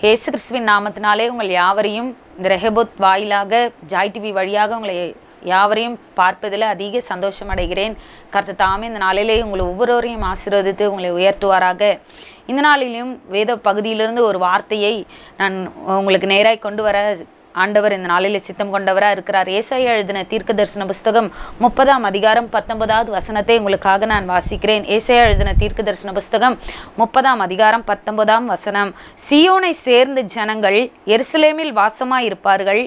இயேசு கிறிஸ்துவின் நாமத்தினாலே உங்கள் யாவரையும் இந்த ரெஹபோத் வாயிலாக ஜாய் டிவி வழியாக உங்களை யாவரையும் பார்ப்பதில் அதிக சந்தோஷம் அடைகிறேன். கர்த்தர் தாமே இந்த நாளிலே உங்களை ஒவ்வொருவரையும் ஆசீர்வதித்து உங்களை உயர்த்துவாராக. இந்த நாளிலும் வேத பகுதியிலிருந்து ஒரு வார்த்தையை நான் உங்களுக்கு நேராக கொண்டு வர ஆண்டவர் இந்த நாளில் சித்தம் கொண்டவராக இருக்கிறார். ஏசாயா எழுதின தீர்க்க தரிசன புஸ்தகம் 30ஆம் அதிகாரம் 19வது வசனத்தை உங்களுக்காக நான் வாசிக்கிறேன். ஏசாயா எழுதின தீர்க்க தரிசன புஸ்தகம் 30ஆம் அதிகாரம் 19ஆம் வசனம். சீயோனை சேர்ந்த ஜனங்கள் எருசலேமில் வாசமாயிருப்பார்கள்.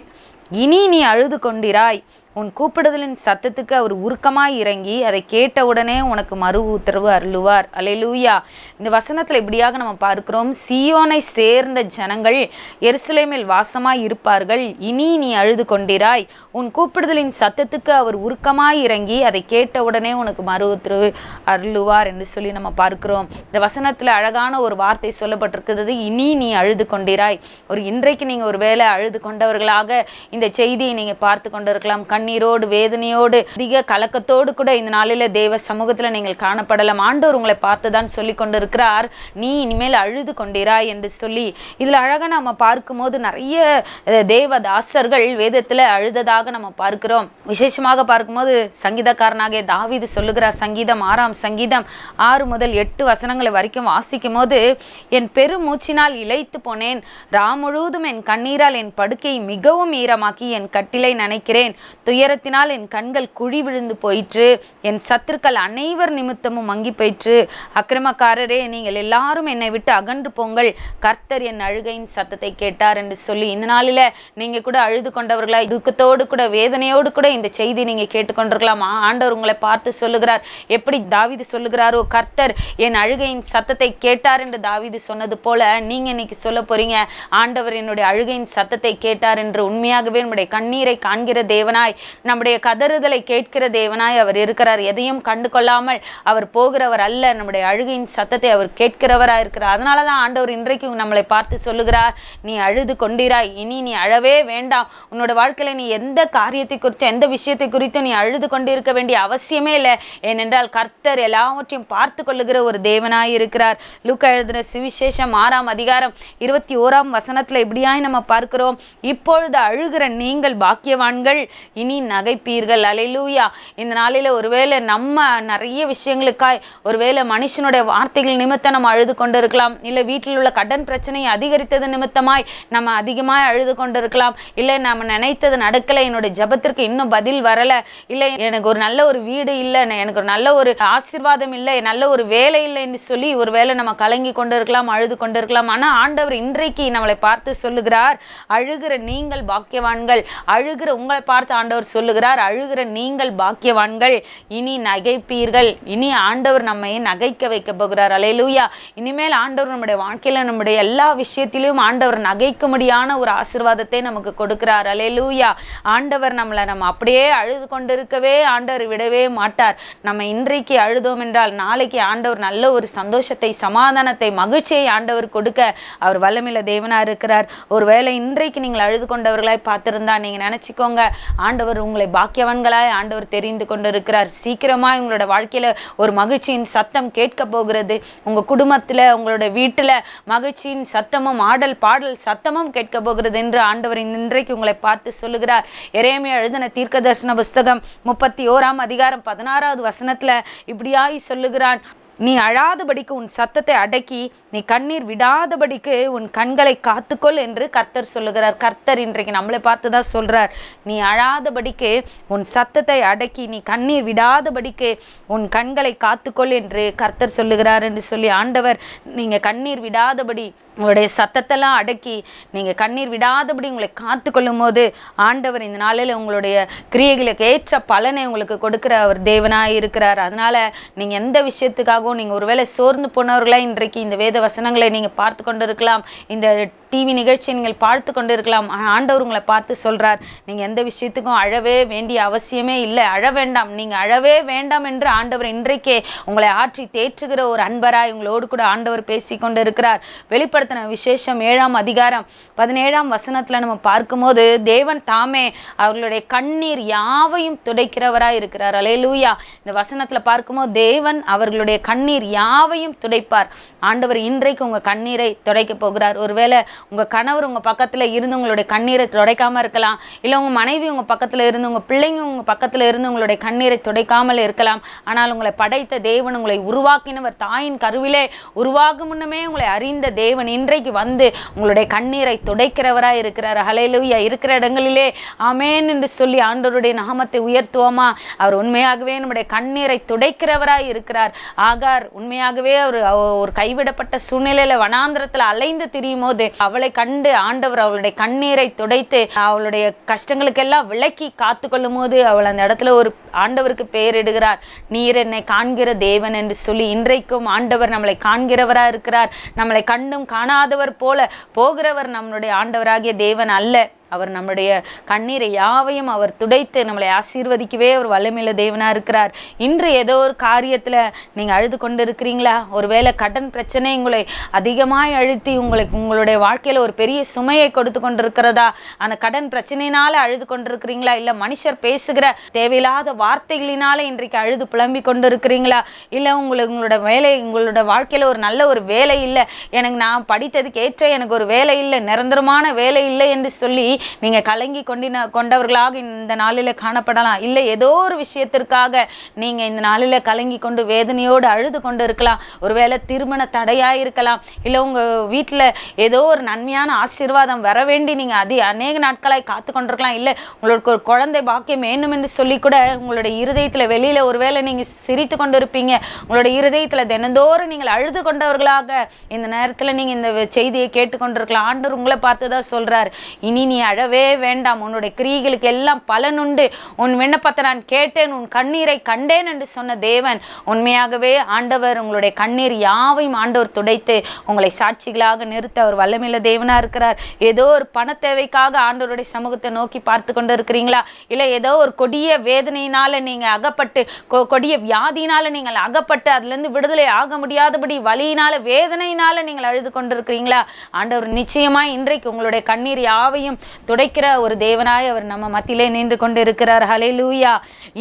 இனி நீ அழுது கொண்டிராய். உன் கூப்பிடுதலின் சத்தத்துக்கு அவர் உருக்கமாய் இறங்கி அதை கேட்டவுடனே உனக்கு மறு உத்தரவு அருளுவார். அல்லேலூயா. இந்த வசனத்தில் இப்படியாக நம்ம பார்க்கிறோம், சீயோனை சேர்ந்த ஜனங்கள் எருசலேமில் வாசமாய் இருப்பார்கள். இனி நீ அழுது கொண்டிராய். உன் கூப்பிடுதலின் சத்தத்துக்கு அவர் உருக்கமாய் இறங்கி அதை கேட்டவுடனே உனக்கு மறு உத்தரவு அருளுவார் என்று சொல்லி நம்ம பார்க்கிறோம். இந்த வசனத்தில் அழகான ஒரு வார்த்தை சொல்லப்பட்டிருக்கிறது, இனி நீ அழுது கொண்டிராய். இன்றைக்கு நீங்கள் ஒரு வேளை அழுது கொண்டவர்களாக இந்த செய்தியை நீங்கள் பார்த்து கொண்டிருக்கலாம். கண்ணீரோடு வேதனையோடு அதிக கலக்கத்தோடு கூட இந்த நாளில் தேவ சமூகத்தில் நீங்கள் காணப்படலாம். ஆண்டவர் உங்களை பார்த்துதான் சொல்லி கொண்டிருக்கிறார், நீ இனிமேல் அழுது கொண்டிராய் என்று சொல்லி. இதில் அழகாக நம்ம பார்க்கும்போது நிறைய தேவதாசர்கள் வேதத்தில் அழுததாக நம்ம பார்க்கிறோம். விசேஷமாக பார்க்கும்போது சங்கீதக்காரனாகிய தாவீது சொல்லுகிறார், சங்கீதம் 6ஆம் சங்கீதம் 6 முதல் 8 வசனங்களை வரைக்கும் வாசிக்கும் போது, என் பெருமூச்சினால் இளைத்து போனேன், முழுவதும் என் கண்ணீரால் என் படுக்கையை மிகவும் ஈரமாக்கி என் கட்டிலை நனைக்கிறேன். துயரத்தினால் என் கண்கள் குழி விழுந்து போயிற்று, என் சத்துருக்கள் அனைவர் நிமித்தமும் மங்கி போயிற்று. அக்கிரமக்காரரே, நீங்கள் எல்லாரும் என்னை விட்டு அகன்று போங்கள், கர்த்தர் என் அழுகையின் சத்தத்தை கேட்டார் என்று சொல்லி. இந்த நாளில் நீங்கள் கூட அழுது கொண்டவர்களா, துக்கத்தோடு கூட வேதனையோடு கூட இந்த செய்தி நீங்கள் கேட்டுக்கொண்டிருக்கலாம். ஆண்டவர் உங்களை பார்த்து சொல்லுகிறார், எப்படி தாவீது சொல்லுகிறாரோ, கர்த்தர் என் அழுகையின் சத்தத்தை கேட்டார் என்று தாவீது சொன்னது போல நீங்கள் இன்னைக்கு சொல்ல போறீங்க, ஆண்டவர் என்னுடைய அழுகையின் சத்தத்தை கேட்டார் என்று. உண்மையாகவே நம்முடைய கண்ணீரை காண்கிற தேவனாய், நம்முடைய கதறுதலை கேட்கிற தேவனாய் அவர் இருக்கிறார். எதையும் கண்டு கொள்ளாமல் அவர் போகிறவர் அல்ல, நம்முடைய அழுகையின் சத்தத்தை அவர் கேட்கிறவராக இருக்கிறார். அதனால தான் ஆண்டவர் இன்றைக்கு நம்மளை பார்த்து சொல்லுகிறார், நீ அழுது கொண்டிராய், இனி நீ அழவே வேண்டாம். உன்னோட வாழ்க்கையில நீ எந்த காரியத்தை குறித்து எந்த விஷயத்தை குறித்து நீ அழுது கொண்டிருக்க வேண்டிய அவசியமே இல்லை. ஏனென்றால் கர்த்தர் எல்லாவற்றையும் பார்த்து கொள்ளுகிற ஒரு தேவனாய் இருக்கிறார். லூக்கா எழுதின சுவிசேஷம் 6ஆம் அதிகாரம் 21ஆம் வசனத்துல இப்படியாய் நம்ம பார்க்கிறோம், இப்பொழுது அழுகிற நீங்கள் பாக்கியவான்கள், இனி நகைப்பீர்கள். அல்லேலூயா. இந்த நாளில் ஒருவேளை நம்ம நிறைய விஷயங்களுக்காய், ஒருவேளை மனுஷனுடைய வார்த்தைகள் நிமித்தம் நம்ம அழுது கொண்டு இருக்கலாம், இல்லை வீட்டில் உள்ள கடன் பிரச்சனை அதிகரித்தது நிமித்தமாய் நம்ம அதிகமாய் அழுது கொண்டு இருக்கலாம், இல்லை நம்ம நினைத்தது நடக்கலை, என்னுடைய ஜபத்திற்கு இன்னும் பதில் வரலை, இல்லை எனக்கு ஒரு நல்ல ஒரு வீடு இல்லை, எனக்கு ஒரு நல்ல ஒரு ஆசீர்வாதம் இல்லை, நல்ல ஒரு வேலை இல்லை என்று சொல்லி ஒருவேளை நம்ம கலங்கி கொண்டு இருக்கலாம், அழுது கொண்டு இருக்கலாம். ஆனால் ஆண்டவர் இன்றைக்கு நம்மளை பார்த்து சொல்லுகிறார், அழுகிற நீங்கள் பாக்கியவான்கள். அழுகிற உங்களை பார்த்து ஆண்டவர் சொல்லுகிறார், அழுகிற நீங்கள் பாக்கியவான்கள், இனி நகைப்பீர்கள். இனி ஆண்டவர் நம்மை நகைக்க வைக்க போகிறார். அல்லேலூயா. இனிமேல் ஆண்டவர் நம்முடைய வாழ்க்கையில நம்முடைய எல்லா விஷயத்திலும் ஆண்டவர் நகைக்கும்படியான ஒரு ஆசீர்வாதத்தை நமக்கு கொடுக்கிறார். அல்லேலூயா. ஆண்டவர் நம்ம அப்படியே அழுது கொண்டிருக்கவே ஆண்டவர் விடவே மாட்டார். நம்ம இன்றைக்கு அழுதோம் என்றால் நாளைக்கு ஆண்டவர் நல்ல ஒரு சந்தோஷத்தை, சமாதானத்தை, மகிழ்ச்சியை ஆண்டவர் கொடுக்க அவர் வல்லமையுள்ள தேவனா இருக்கிறார். ஒருவேளை இன்றைக்கு நீங்கள் அழுது கொண்டவர்களாய் பார்த்திருந்தா நீங்க நினைச்சுக்கோங்க, ஆண்டவர் உங்களை பாக்கியவான்களாய் ஆண்டவர் தெரிந்து கொண்டிருக்கிறார். சீக்கிரமாக உங்களோட வாழ்க்கையில ஒரு மகிழ்ச்சியின் சத்தம் கேட்க போகிறது. உங்க குடும்பத்துல, உங்களோட வீட்டுல மகிழ்ச்சியின் சத்தமும் ஆடல் பாடல் சத்தமும் கேட்க போகிறது என்று ஆண்டவர் இன்றைக்கு உங்களை பார்த்து சொல்லுகிறார். எரேமியா எழுதின தீர்க்க தரிசன புஸ்தகம் 31ஆம் அதிகாரம் 16வது வசனத்துல இப்படியாய் சொல்லுகிறான், நீ அழாதபடிக்கு உன் சத்தத்தை அடக்கி நீ கண்ணீர் விடாதபடிக்கு உன் கண்களை காத்துக்கொள் என்று கர்த்தர் சொல்லுகிறார். கர்த்தர் இன்றைக்கு நம்மளை பார்த்து தான் சொல்றார், நீ அழாதபடிக்கு உன் சத்தத்தை அடக்கி நீ கண்ணீர் விடாதபடிக்கு உன் கண்களை காத்துக்கொள் என்று கர்த்தர் சொல்லுகிறார் என்று சொல்லி. ஆண்டவர் நீங்க கண்ணீர் விடாதபடி, உங்களுடைய சத்தத்தெல்லாம் அடக்கி நீங்கள் கண்ணீர் விடாதபடி உங்களை காத்து கொள்ளும் போது ஆண்டவர் இந்த நாளில் உங்களுடைய கிரியைகளுக்கு ஏற்ற பலனை உங்களுக்கு கொடுக்குற அவர் தேவனாக இருக்கிறார். அதனால் நீங்கள் எந்த விஷயத்துக்காகவும் நீங்கள் ஒருவேளை சோர்ந்து போனவர்களாக இன்றைக்கு இந்த வேத வசனங்களை நீங்கள் பார்த்து கொண்டு இருக்கலாம், இந்த டிவி நிகழ்ச்சியை நீங்கள் பார்த்து கொண்டு இருக்கலாம். ஆண்டவர் உங்களை பார்த்து சொல்கிறார், நீங்கள் எந்த விஷயத்துக்கும் அழவே வேண்டிய அவசியமே இல்லை, அழ வேண்டாம், நீங்கள் அழவே வேண்டாம் என்று ஆண்டவர் இன்றைக்கே உங்களை ஆற்றி தேற்றுகிற ஒரு அன்பராய் உங்களோடு கூட ஆண்டவர் பேசி கொண்டு இருக்கிறார். வெளிப்படுத்தின விசேஷம் 7ஆம் அதிகாரம் 17ஆம் வசனத்தில் நம்ம பார்க்கும்போது தேவன் தாமே அவர்களுடைய கண்ணீர் யாவையும் துடைக்கிறவராய் இருக்கிறார். அல்லேலூயா. இந்த வசனத்தில் பார்க்கும்போது தேவன் அவர்களுடைய கண்ணீர் யாவையும் துடைப்பார். ஆண்டவர் இன்றைக்கு உங்கள் கண்ணீரை துடைக்க போகிறார். ஒருவேளை உங்கள் கணவர் உங்கள் பக்கத்தில் இருந்து உங்களுடைய கண்ணீரை துடைக்காமல் இருக்கலாம், இல்லை உங்கள் மனைவி உங்கள் பக்கத்தில் இருந்து, உங்கள் பிள்ளைங்க உங்கள் பக்கத்தில் இருந்து உங்களுடைய கண்ணீரை துடைக்காமல் இருக்கலாம். ஆனால் உங்களை படைத்த தேவன், உங்களை உருவாக்கினவர், தாயின் கருவிலே உருவாகும் முன்னமே உங்களை அறிந்த தேவன் இன்றைக்கு வந்து உங்களுடைய கண்ணீரை துடைக்கிறவராக இருக்கிறார். ஹல்லேலூயா. இருக்கிற இடங்களிலே ஆமென் என்று சொல்லி ஆண்டவருடைய நாமத்தை உயர்த்துவோமா? அவர் உண்மையாகவே நம்முடைய கண்ணீரை துடைக்கிறவராய் இருக்கிறார். ஆகார் உண்மையாகவே ஒரு கைவிடப்பட்ட சூழ்நிலையில வனாந்திரத்துல அலைந்து திரியும் போது அவளை கண்டு ஆண்டவர் அவளுடைய கண்ணீரை துடைத்து அவளுடைய கஷ்டங்களுக்கெல்லாம் விலக்கி காத்து கொள்ளும் போது அவள் அந்த இடத்துல ஒரு ஆண்டவருக்கு பெயரிடுகிறார், நீர் என்னை காண்கிற தேவன் என்று சொல்லி. இன்றைக்கும் ஆண்டவர் நம்மளை காண்கிறவரா இருக்கிறார். நம்மளை கண்டும் காணாதவர் போல போகிறவர் நம்மளுடைய ஆண்டவராகிய தேவன் அல்ல. அவர் நம்முடைய கண்ணீரை யாவையும் அவர் துடைத்து நம்மளை ஆசீர்வதிக்கவே ஒரு வல்லமையுள்ள தேவனாக இருக்கிறார். இன்று ஏதோ ஒரு காரியத்தில் நீங்கள் அழுது கொண்டு இருக்கிறீங்களா? ஒருவேளை கடன் பிரச்சனை உங்களை அதிகமாய் அழுத்தி உங்களுடைய வாழ்க்கையில் ஒரு பெரிய சுமையை கொடுத்து கொண்டிருக்கிறதா? அந்த கடன் பிரச்சனையினால அழுது கொண்டிருக்கிறீங்களா? இல்லை மனுஷர் பேசுகிற தேவையில்லாத வார்த்தைகளினால இன்றைக்கு அழுது புலம்பி கொண்டு இருக்கிறீங்களா? இல்லை உங்களோட வாழ்க்கையில் ஒரு நல்ல ஒரு வேலை இல்லை, எனக்கு நான் படித்ததுக்கு ஏற்ற எனக்கு ஒரு வேலை இல்லை, நிரந்தரமான வேலை இல்லை என்று சொல்லி நீங்கள் கலங்கி கொண்டவர்களாக இந்த நாளில் காணப்படலாம். இல்லை ஏதோ ஒரு விஷயத்திற்காக நீங்கள் இந்த நாளில் கலங்கி கொண்டு வேதனையோடு அழுது கொண்டு இருக்கலாம். ஒருவேளை திருமண தடையாக இருக்கலாம், இல்லை உங்கள் வீட்டில் ஏதோ ஒரு நன்மையான ஆசீர்வாதம் வர வேண்டி நீங்கள் அநேக நாட்களாய் காத்து கொண்டிருக்கலாம். இல்லை உங்களுக்கு ஒரு குழந்தை பாக்கியம் வேணும் என்று சொல்லி கூட உங்களுடைய இருதயத்தில் வெளியில் ஒருவேளை நீங்கள் சிரித்து கொண்டு இருப்பீங்க. உங்களுடைய இருதயத்தில் தினந்தோறும் நீங்கள் அழுது கொண்டவர்களாக இந்த நேரத்தில் நீங்கள் இந்த செய்தியை கேட்டுக்கொண்டிருக்கலாம். ஆண்டவர் உங்களை பார்த்து தான் சொல்கிறார், இனி நீ அழவே வேண்டாம், உன்னுடைய கிரியைகளுக்கு எல்லாம் பலனுண்டு, உன் விண்ணப்பத்தை நான் கேட்டேன், உன் கண்ணீரை கண்டேன் என்று சொன்ன தேவன் உண்மையாகவே ஆண்டவர் உங்களுடைய கண்ணீர் யாவையும் ஆண்டவர் துடைத்து உங்களை சாட்சிகளாக நிறுத்த ஒரு வல்லமையுள்ள தேவனா இருக்கிறார். ஏதோ ஒரு பண தேவைக்காக ஆண்டவருடைய சமூகத்தை நோக்கி பார்த்து கொண்டு இருக்கிறீங்களா? இல்லை ஏதோ ஒரு கொடிய வேதனையினால நீங்க அகப்பட்டு, கொடிய வியாதியினால நீங்கள் அகப்பட்டு அதிலிருந்து விடுதலை ஆக முடியாதபடி வலியினால வேதனையினால நீங்கள் அழுது கொண்டிருக்கிறீங்களா? ஆண்டவர் நிச்சயமாய் இன்றைக்கு உங்களுடைய கண்ணீர் யாவையும் துடைக்கிற ஒரு தேவனாய் அவர் நம்ம மத்தியிலே நின்று கொண்டு இருக்கிறார். ஹல்லேலூயா.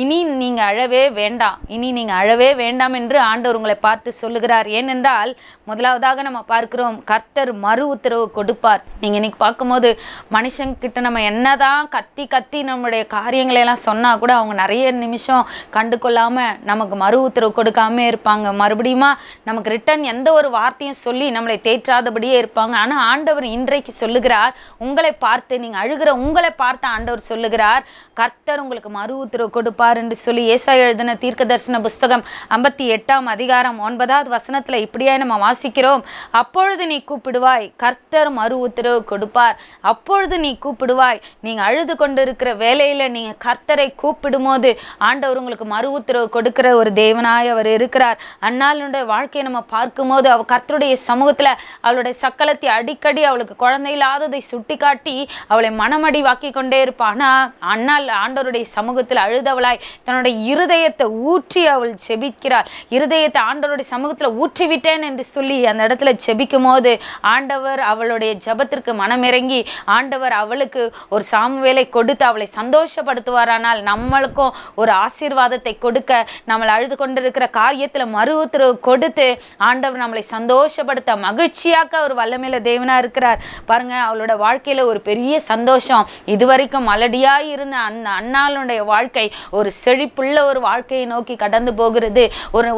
இனி நீங்க அழவே வேண்டாம், இனி நீங்க அழவே வேண்டாம் என்று ஆண்டவர் உங்களை பார்த்து சொல்லுகிறார். ஏனென்றால் முதலாவதாக நம்ம பார்க்கிறோம், கர்த்தர் மறு உத்தரவு கொடுப்பார். நீங்க இன்னைக்கு பார்க்கும்போது மனுஷங்கிட்ட நம்ம என்னதான் கத்தி நம்முடைய காரியங்களை எல்லாம் சொன்னா கூட அவங்க நிறைய நிமிஷம் கண்டு கொள்ளாம நமக்கு மறு உத்தரவு கொடுக்காம இருப்பாங்க. மறுபடியுமா நமக்கு ரிட்டன் எந்த ஒரு வார்த்தையும் சொல்லி நம்மளை தேற்றாதபடியே இருப்பாங்க. ஆனா ஆண்டவர் இன்றைக்கு சொல்லுகிறார், உங்களை பார்த்து, நீங்க அழுகிற உங்களை பார்த்து ஆண்டவர் சொல்லுகிறார், கர்த்தர் உங்களுக்கு மறு உத்தரவு கொடுப்பார் என்று சொல்லி ஏசாயா எழுதின தீர்க்க தரிசன புஸ்தகம் 58ஆம் அதிகாரம் 9வது வசனத்துல இப்படியே நம்ம வாசிக்கிறோம், அப்பொழுது நீ கூப்பிடுவாய், கர்த்தர் மறு உத்தரவு கொடுப்பார். அப்பொழுது நீ கூப்பிடுவாய். நீங்க அழுது கொண்டு இருக்கிற வேலையில நீங்க கர்த்தரை கூப்பிடும் போது ஆண்டவர் உங்களுக்கு மறு உத்தரவு கொடுக்கிற ஒரு தேவனாய் அவர் இருக்கிறார். அன்னாளுடைய வாழ்க்கையை நம்ம பார்க்கும்போது அவ கர்த்தருடைய சமூகத்துல அவளுடைய சக்கலத்தை அடிக்கடி அவளுக்கு குழந்தை இல்லாததை சுட்டி காட்டி அவளை மனமடி வாக்கி கொண்டே இருப்பானா, அண்ணால் ஆண்டவருடைய சமூகத்தில் அழுதவளாய் தன்னுடைய இருதயத்தை ஊற்றி அவள் செபிக்கிறாள். இருதயத்தை ஆண்டவருடைய சமூகத்தில் ஊற்றி விட்டேன் என்று சொல்லி அந்த இடத்துல செபிக்கும் போது ஆண்டவர் அவளுடைய ஜபத்திற்கு மனமிறங்கி ஆண்டவர் அவளுக்கு ஒரு சாமுவேலை கொடுத்து அவளை சந்தோஷப்படுத்துவாரானால் நம்மளுக்கும் ஒரு ஆசீர்வாதத்தை கொடுக்க, நம்மளை அழுது கொண்டிருக்கிற காரியத்துல மறு உத்தரவு கொடுத்து ஆண்டவர் நம்மளை சந்தோஷப்படுத்த மகிழ்ச்சியாக்க ஒரு வல்லமையில தேவனா இருக்கிறார். பாருங்க, அவளோட வாழ்க்கையில ஒரு பெரிய சந்தோஷம். இதுவரைக்கும் மலடியாய் இருந்த அந்த அன்னாளுடைய வாழ்க்கை ஒரு செழிப்புள்ள ஒரு வாழ்க்கையை நோக்கி கடந்து போகிறது.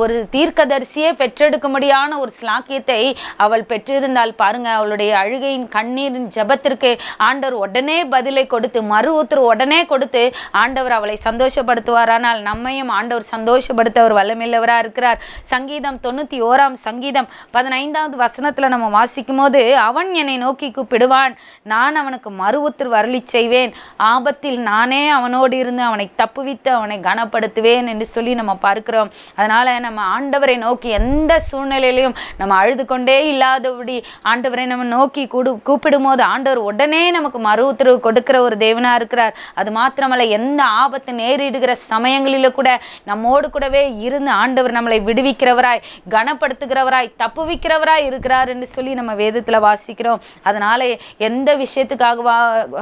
ஒரு தீர்க்கதரிசியே பெற்றெடுக்கும்படியான ஒரு ஸ்லாக்கியத்தை அவள் பெற்றிருந்தால் பாருங்க, அவளுடைய அழுகையின் கண்ணீரின் ஜபத்திற்கு ஆண்டவர் உடனே பதிலை கொடுத்து மறு உத்தரவு உடனே கொடுத்து ஆண்டவர் அவளை சந்தோஷப்படுத்துவாரானால் நம்மையும் ஆண்டவர் சந்தோஷப்படுத்த ஒரு வல்லமையுள்ளவரா இருக்கிறார். சங்கீதம் 91ஆம் சங்கீதம் 15வது வசனத்துல நம்ம வாசிக்கும் போது, அவன் என்னை நோக்கி கூப்பிடுவான், நான் அவனுக்கு மறு உத்தரவு அருளி செய்வேன், ஆபத்தில் நானே அவனோடு இருந்து அவனை தப்புவித்து அவனை கனப்படுத்துவேன் என்று சொல்லி நம்ம பார்க்கிறோம். அதனால நம்ம ஆண்டவரை நோக்கி எந்த சூழ்நிலையிலையும் நம்ம அழுது கொண்டே இல்லாதபடி ஆண்டவரை நம்ம நோக்கி கூப்பிடும் போது ஆண்டவர் உடனே நமக்கு மறு உத்தரவு கொடுக்கிற ஒரு தேவனா இருக்கிறார். அது மாத்திரமல்ல, எந்த ஆபத்து நேரிடுகிற சமயங்களில கூட நம்மோடு கூடவே இருந்து ஆண்டவர் நம்மளை விடுவிக்கிறவராய், கனப்படுத்துகிறவராய், தப்புவிக்கிறவராய் இருக்கிறார் என்று சொல்லி நம்ம வேதத்துல வாசிக்கிறோம். அதனால எந்த விஷயத்துக்காகவா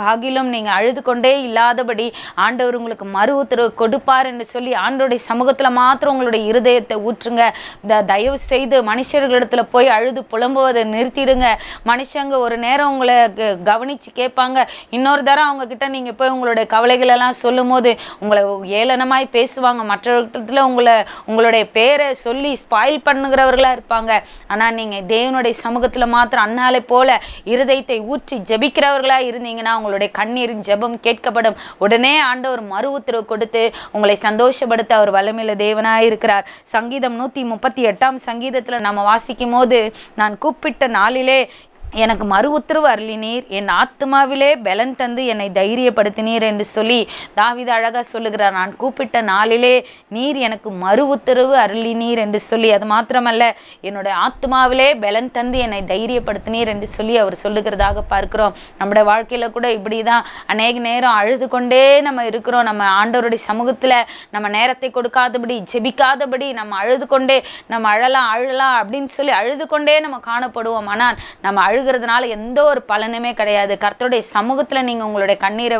ஆகிலும் நீங்கள் அழுது கொண்டே இல்லாதபடி ஆண்டவர் உங்களுக்கு மறு உத்தரவு கொடுப்பார் என்று சொல்லி ஆண்டவருடைய சமூகத்தில் மாத்திரம் உங்களுடைய இருதயத்தை ஊற்றுங்க. தயவு செய்து மனுஷர்களிடத்துல போய் அழுது புலம்புவதை நிறுத்திடுங்க. மனுஷங்க ஒரு நேரம் உங்களை கவனித்து கேட்பாங்க, இன்னொரு தரம் அவங்க கிட்ட நீங்கள் போய் உங்களுடைய கவலைகளெல்லாம் சொல்லும் போது உங்களை ஏளனமாய் பேசுவாங்க. மற்றவர்களிடத்துல உங்களுடைய பேரை சொல்லி ஸ்பாயில் பண்ணுகிறவர்களாக இருப்பாங்க. ஆனால் நீங்கள் தேவனுடைய சமூகத்தில் மாத்திரம் அன்னாலை போல இருதயத்தை ஊற்றி ஜெபிக்கிறவர்களாக இருந்தீங்கன்னா உங்களுடைய கண்ணீரின் ஜெபம் கேட்கப்படும். உடனே ஆண்டவர் மறு உத்தரவு கொடுத்து உங்களை சந்தோஷப்படுத்த அவர் வல்லமையுள்ள தேவனாய் இருக்கிறார். சங்கீதம் 138 சங்கீதத்தில் நம்ம வாசிக்கும் போது, நான் கூப்பிட்ட நாளிலே எனக்கு மறு உத்தரவு அருளினீர், என் ஆத்மாவிலே பலன் தந்து என்னை தைரியப்படுத்தினீர் என்று சொல்லி தாவீது அழகாக சொல்லுகிறார். நான் கூப்பிட்ட நாளிலே நீர் எனக்கு மறு உத்தரவு அருளினீர் என்று சொல்லி, அது மாத்திரமல்ல என்னுடைய ஆத்மாவிலே பலன் தந்து என்னை தைரியப்படுத்தினீர் என்று சொல்லி அவர் சொல்லுகிறதாக பார்க்கிறோம். நம்முடைய வாழ்க்கையில் கூட இப்படி தான் அநேக நேரம் அழுது கொண்டே நம்ம இருக்கிறோம். நம்ம ஆண்டவருடைய சமூகத்தில் நம்ம நேரத்தை கொடுக்காதபடி, ஜெபிக்காதபடி நம்ம அழுது கொண்டே நம்ம அழலாம் அப்படின்னு சொல்லி அழுது கொண்டே நம்ம காணப்படுவோம். ஆனால் நம்ம அழுகிறதுனால எந்த ஒரு பலனுமே கிடையாது. கர்த்தருடைய சமூகத்தில் நீங்கள் உங்களுடைய கண்ணீரை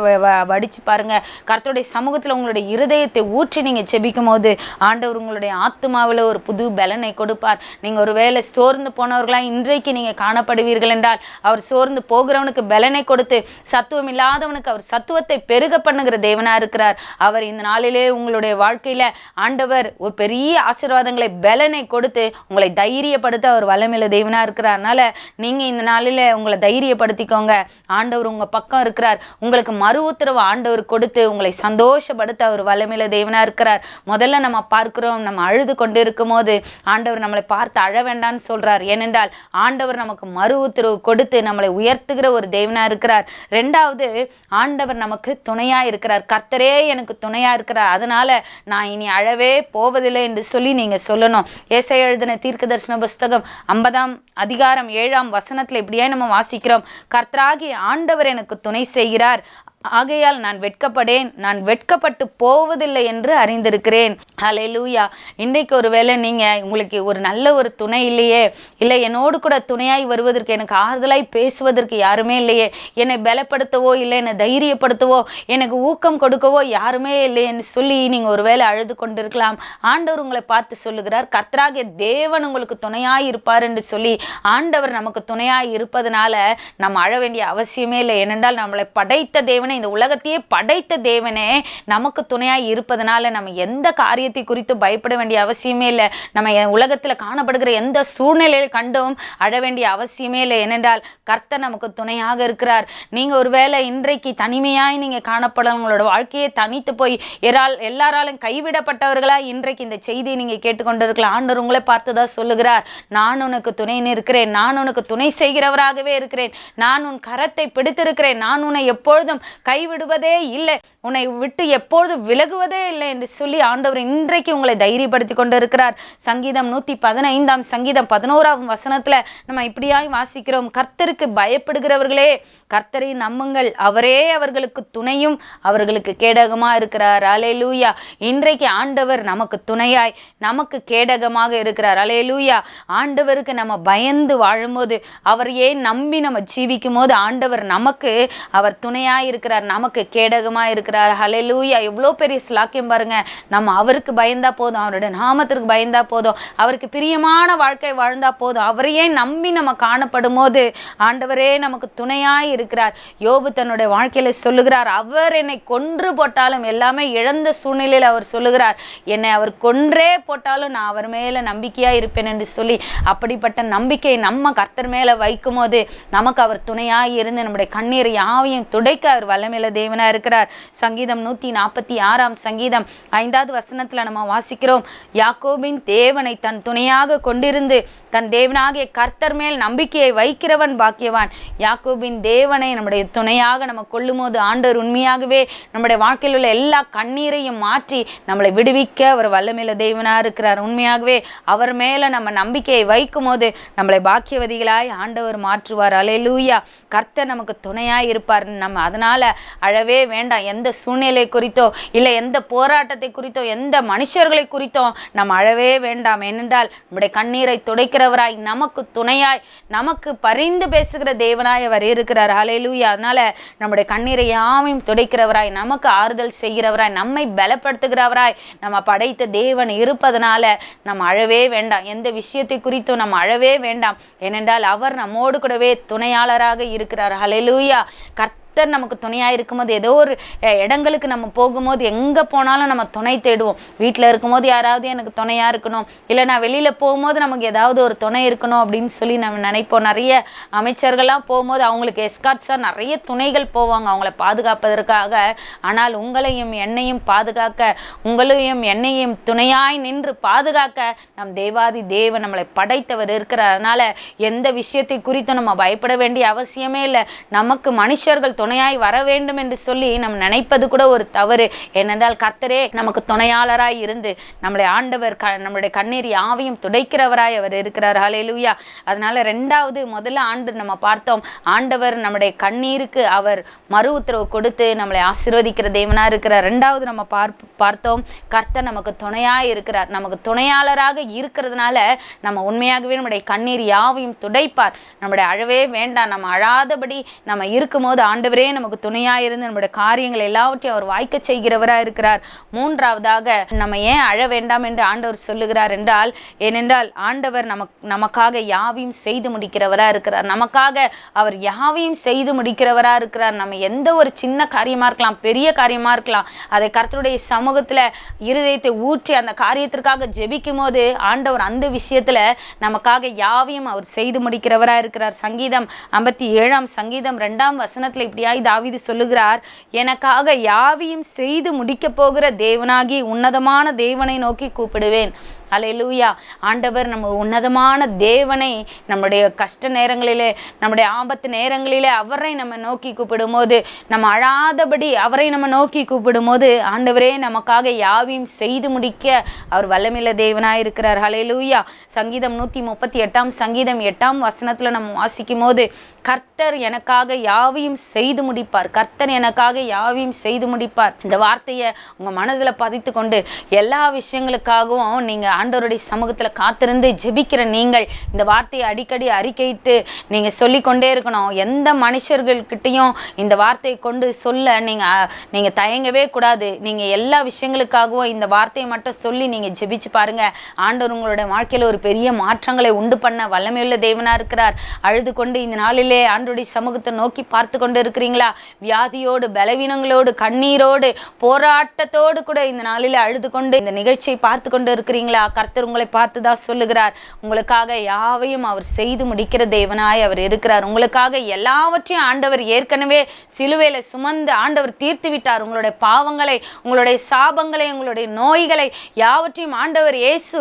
வடித்து பாருங்கள். கர்த்தருடைய சமூகத்தில் உங்களுடைய இருதயத்தை ஊற்றி நீங்கள் ஜெபிக்கும் போது ஆண்டவர் உங்களுடைய ஆத்மாவில் ஒரு புது பலனை கொடுப்பார். நீங்கள் ஒரு வேளை சோர்ந்து போனவர்களாக இன்றைக்கு நீங்கள் காணப்படுவீர்கள் என்றால் அவர் சோர்ந்து போகிறவனுக்கு பலனை கொடுத்து சத்துவம் இல்லாதவனுக்கு அவர் சத்துவத்தை பெருக பண்ணுகிற தேவனாக இருக்கிறார். அவர் இந்த நாளிலே உங்களுடைய வாழ்க்கையில் ஆண்டவர் ஒரு பெரிய ஆசீர்வாதங்களை பலனை கொடுத்து உங்களை தைரியப்படுத்த அவர் வல்லமையுள்ள தேவனாக இருக்கிறார். அதனால் நீங்கள் இந்த நாளில் உங்களை தைரியப்படுத்திக்கோங்க. ஆண்டவர் உங்கள் பக்கம் இருக்கிறார். உங்களுக்கு மறு உத்தரவு ஆண்டவர் கொடுத்து உங்களை சந்தோஷப்படுத்த அவர் வல்லமையுள்ள தேவனாக இருக்கிறார். முதல்ல நம்ம பார்க்கிறோம், நம்ம அழுது கொண்டு இருக்கும் போது ஆண்டவர் நம்மளை பார்த்து அழ வேண்டான்னு சொல்கிறார். ஏனென்றால் ஆண்டவர் நமக்கு மறு உத்தரவு கொடுத்து நம்மளை உயர்த்துகிற ஒரு தேவனாக இருக்கிறார். ரெண்டாவது, ஆண்டவர் நமக்கு துணையாக இருக்கிறார். கர்த்தரே எனக்கு துணையாக இருக்கிறார், அதனால் நான் இனி அழவே போவதில்லை என்று சொல்லி நீங்கள் சொல்லணும். ஏசாயா எழுதின தீர்க்கதரிசன புஸ்தகம் 50 அதிகாரம் 7 வசனத்தில் இப்படியே நம்ம வாசிக்கிறோம், கர்த்தராகிய ஆண்டவர் எனக்கு துணை செய்கிறார், ஆகையால் நான் வெட்கப்படேன், நான் வெட்கப்பட்டு போவதில்லை என்று அறிந்திருக்கிறேன். ஹல்லேலூயா. இன்றைக்கு ஒரு வேளை நீங்கள் உங்களுக்கு ஒரு நல்ல ஒரு துணை இல்லையே, இல்லை என்னோடு கூட துணையாய் வருவதற்கு, எனக்கு ஆறுதலாய் பேசுவதற்கு யாருமே இல்லையே, என்னை பலப்படுத்தவோ இல்லை என்னை தைரியப்படுத்தவோ எனக்கு ஊக்கம் கொடுக்கவோ யாருமே இல்லைன்னு சொல்லி நீங்கள் ஒரு வேளை அழுது கொண்டிருக்கலாம். ஆண்டவர் உங்களை பார்த்து சொல்லுகிறார், கர்த்தராகிய தேவன் உங்களுக்கு துணையாய் இருப்பார் என்று சொல்லி ஆண்டவர் நமக்கு துணையாய் இருப்பதனால நம்ம அழ வேண்டிய அவசியமே இல்லை. ஏனென்றால் நம்மளை படைத்த தேவன், இந்த உலகத்தையே படைத்த தேவனே நமக்கு துணையாய் இருப்பதனால நம்ம எந்த காரியத்தை குறித்து பயப்பட வேண்டிய அவசியமே இல்லை. நம்ம உலகத்தில் காணப்படுகிற எந்த சூழ்நிலையில் கண்டும் அழ வேண்டிய அவசியமே இல்லை. ஏனென்றால் கர்த்தர் நமக்கு துணையாக இருக்கிறார். நீங்கள் ஒருவேளை இன்றைக்கு தனிமையாய் நீங்கள் காணப்பட, உங்களோட வாழ்க்கையை தனித்து போய் எல்லாராலும் கைவிடப்பட்டவர்களாய் இன்றைக்கு இந்த செய்தியை நீங்கள் கேட்டுக்கொண்டிருக்கலாம். ஆண்டவர் உங்களை பார்த்துதான் சொல்லுகிறார், நான் உனக்கு துணை நிற்கிறேன், நான் உனக்கு துணை செய்கிறவராகவே இருக்கிறேன், நான் உன் கரத்தை பிடித்திருக்கிறேன், நான் உன்னை எப்பொழுதும் கைவிடுவதே இல்லை, உன்னை விட்டு எப்பொழுது விலகுவதே இல்லை என்று சொல்லி ஆண்டவர் இன்றைக்கு உங்களை தைரியப்படுத்தி கொண்டு இருக்கிறார். சங்கீதம் 115 சங்கீதம் 11 வசனத்துல நம்ம இப்படியாய் வாசிக்கிறோம், கர்த்தருக்கு பயப்படுகிறவர்களே கர்த்தரை நம்புங்கள், அவரே அவர்களுக்கு துணையும் அவர்களுக்கு கேடகமா இருக்கிறார். அல்லேலூயா. இன்றைக்கு ஆண்டவர் நமக்கு துணையாய் நமக்கு கேடகமாக இருக்கிறார். அல்லேலூயா. ஆண்டவருக்கு நம்ம பயந்து வாழும்போது, அவரையே நம்பி நம்ம ஜீவிக்கும் போது ஆண்டவர் நமக்கு அவர் துணையாய் இருக்கிறார், நமக்கு கேடகமா இருக்கிறார். ஹல்லேலூயா. எவ்வளோ பெரிய ஸ்லாக்கியம் பாருங்க. நம்ம அவருக்கு பயந்தா போதும், அவருடைய நாமத்திற்கு பயந்தா போதும், அவருக்கு பிரியமான வாழ்க்கை வாழ்ந்தா போதும், அவரையே நம்பி நம்ம காணப்படும் போது ஆண்டவரே நமக்கு துணையாய் இருக்கிறார். யோபு தன்னுடைய வாழ்க்கையில சொல்லுகிறார், அவர் என்னை கொன்று போட்டாலும், எல்லாமே இழந்த சூழ்நிலையில் அவர் சொல்லுகிறார், என்னை அவர் கொன்றே போட்டாலும் நான் அவர் மேல நம்பிக்கையா இருப்பேன் என்று சொல்லி, அப்படிப்பட்ட நம்பிக்கை நம்ம கர்த்தர் மேல வைக்கும் போது நமக்கு அவர் துணையாய் இருந்து நம்முடைய கண்ணீரை யாவையும் துடைக்க அவர் வல்லமையுள்ள தேவனா இருக்கிறார். சங்கீதம் 146 சங்கீதம் 5 வசனத்துல நம்ம வாசிக்கிறோம், யாக்கோபின் தேவனை தன் துணையாக கொண்டிருந்து தன் தேவனாகிய கர்த்தர் மேல் நம்பிக்கையை வைக்கிறவன் பாக்கியவான். யாக்கோபின் தேவனை நம்முடைய துணையாக நம்ம கொள்ளும் போது ஆண்டவர் உண்மையாகவே நம்முடைய வாழ்க்கையில் உள்ள எல்லா கண்ணீரையும் மாற்றி நம்மளை விடுவிக்க அவர் வல்லமையுள்ள தேவனா இருக்கிறார். உண்மையாகவே அவர் மேல நம்ம நம்பிக்கையை வைக்கும் போது நம்மளை பாக்கியவதிகளாய் ஆண்டவர் மாற்றுவார். அல்லேலூயா. கர்த்தர் நமக்கு துணையாய் இருப்பார். நம்ம அதனால அழவே வேண்டாம். எந்த சூழ்நிலை குறித்தோ இல்லை எந்த போராட்டத்தை குறித்தோ எந்த மனுஷர்களை குறித்தோ நம்ம அழவே வேண்டாம். ஏனென்றால் நம்முடைய கண்ணீரை துடைக்கிறவராய், நமக்கு துணையாய், நமக்கு பரிந்து பேசுகிற தேவனாய் அவர் இருக்கிறார். ஹல்லேலூயா. அதனால நம்முடைய கண்ணீரை யாவையும் துடைக்கிறவராய், நமக்கு ஆறுதல் செய்கிறவராய், நம்மை பலப்படுத்துகிறவராய் நம்ம படைத்த தேவன் இருப்பதனால நம்ம அழவே வேண்டாம். எந்த விஷயத்தை குறித்தும் நம்ம அழவே வேண்டாம். ஏனென்றால் அவர் நம்மோடு கூடவே துணையாளராக இருக்கிறார். ஹல்லேலூயா. நமக்கு துணையாக இருக்கும்போது ஏதோ ஒரு இடங்களுக்கு நம்ம போகும்போது எங்கே போனாலும் நம்ம துணை தேடுவோம். வீட்டில் இருக்கும்போது யாராவது எனக்கு துணையாக இருக்கணும், இல்லை நான் வெளியில் போகும்போது நமக்கு ஏதாவது ஒரு துணை இருக்கணும் அப்படின்னு சொல்லி நம்ம நினைப்போம். நிறைய அமைச்சர்கள்லாம் போகும்போது அவங்களுக்கு எஸ்கார்ட்ஸாக நிறைய துணைகள் போவாங்க அவங்கள பாதுகாப்பதற்காக. ஆனால் உங்களையும் என்னையும் பாதுகாக்க, உங்களையும் என்னையும் துணையாய் நின்று பாதுகாக்க நம் தேவாதி தேவன் நம்மளை படைத்தவர் இருக்கிறார். அதனால எந்த விஷயத்தை குறித்தும் நம்ம பயப்பட வேண்டிய அவசியமே இல்லை. நமக்கு மனுஷர்கள் துணையாய் வர வேண்டும் என்று சொல்லி நம்ம நினைப்பது கூட ஒரு தவறு. ஏனென்றால் கர்த்தரே நமக்கு துணையாளராய் இருந்து நம்மளை ஆண்டவர் நம்மளுடைய கண்ணீர் யாவையும் துடைக்கிறவராய் அவர் இருக்கிறார். ஹல்லேலூயா. அதனால முதல்ல ஆண்டு நம்ம பார்த்தோம், ஆண்டவர் நம்முடைய கண்ணீருக்கு அவர் மறு உத்தரவு கொடுத்து நம்மளை ஆசீர்வதிக்கிற தேவனா இருக்கிறார். ரெண்டாவது நம்ம பார்த்தோம், கர்த்தர் நமக்கு துணையாய் இருக்கிறார். நமக்கு துணையாளராக இருக்கிறதுனால நம்ம உண்மையாகவே நம்முடைய கண்ணீர் யாவையும் துடைப்பார். நம்முடைய அழவே வேண்டாம். நம்ம அழாதபடி நம்ம இருக்கும்போது ஆண்டவரே நமக்கு துணையாக இருந்து நம்முடைய காரியங்கள் எல்லாவற்றையும் அவர் வாய்க்க செய்கிறவராக இருக்கிறார். மூன்றாவதாக நம்ம ஏன் அழ வேண்டாம் என்று ஆண்டவர் சொல்லுகிறார் என்றால், ஏனென்றால் ஆண்டவர் நமக்காக யாவையும் செய்து முடிக்கிறவராக இருக்கிறார். நமக்காக அவர் யாவையும் செய்து முடிக்கிறவராக இருக்கிறார். நம்ம எந்த ஒரு சின்ன காரியமாக இருக்கலாம், பெரிய காரியமாக இருக்கலாம், அதை கர்த்தருடைய சமூகத்தில் இருதயத்தை ஊற்றி அந்த காரியத்திற்காக ஜெபிக்கும் போது ஆண்டவர் அந்த விஷயத்தில் நமக்காக யாவையும் அவர் செய்து முடிக்கிறவராக இருக்கிறார். சங்கீதம் 57 சங்கீதம் 2 இப்படியாய் தாவீது சொல்லுகிறார், எனக்காக யாவையும் செய்து முடிக்க போகிற தேவனாகி உன்னதமான தேவனை நோக்கி கூப்பிடுவேன். அல்லேலூயா. ஆண்டவர் நம்ம உன்னதமான தேவனை நம்முடைய கஷ்ட நேரங்களிலே, நம்முடைய ஆபத்து நேரங்களிலே அவரை நம்ம நோக்கி கூப்பிடும் போது, நம்ம அழாதபடி அவரை நம்ம நோக்கி கூப்பிடும் போது ஆண்டவரே நமக்காக யாவையும் செய்து முடிக்க அவர் வல்லமையுள்ள தேவனாய் இருக்கிறார். அல்லேலூயா. சங்கீதம் 138 சங்கீதம் 8 நம்ம வாசிக்கும் போது, கர்த்தர் எனக்காக யாவையும் செய்து முடிப்பார், கர்த்தர் எனக்காக யாவையும் செய்து முடிப்பார். இந்த வார்த்தையை உங்க மனதில் பதித்து கொண்டு எல்லா விஷயங்களுக்காகவும் நீங்க ஆண்டவருடைய சமூகத்தில் காத்திருந்து ஜெபிக்கிற நீங்கள் இந்த வார்த்தையை அடிக்கடி அறிக்கையிட்டு நீங்கள் சொல்லிக்கொண்டே இருக்கணும். எந்த மனுஷர்கள்கிட்டையும் இந்த வார்த்தையை கொண்டு சொல்ல நீங்கள் தயங்கவே கூடாது. நீங்கள் எல்லா விஷயங்களுக்காகவும் இந்த வார்த்தையை மட்டும் சொல்லி நீங்கள் ஜெபிச்சு பாருங்க. ஆண்டவர் உங்களுடைய வாழ்க்கையில் ஒரு பெரிய மாற்றங்களை உண்டு பண்ண வல்லமையுள்ள தேவனா இருக்கிறார். அழுது கொண்டு இந்த நாளிலே ஆண்டவருடைய சமூகத்தை நோக்கி பார்த்து கொண்டு இருக்கிறீங்களா? வியாதியோடு, பலவீனங்களோடு, கண்ணீரோடு, போராட்டத்தோடு கூட இந்த நாளிலே அழுது கொண்டு இந்த நிகழ்ச்சியை பார்த்து கொண்டு இருக்கிறீங்களா? கர்த்தர் உங்களை பார்த்துதான் சொல்லுகிறார், உங்களுக்காக யாவையும் அவர் செய்து முடிக்கிற தேவனாய் அவர் இருக்கிறார். உங்களுக்காக எல்லாவற்றையும் ஆண்டவர் ஏற்கனவே சிலுவையில சுமந்து ஆண்டவர் தீர்த்து விட்டார். உங்களுடைய பாவங்களை, உங்களுடைய சாபங்களை, உங்களுடைய நோய்களை யாவற்றையும் ஆண்டவர் இயேசு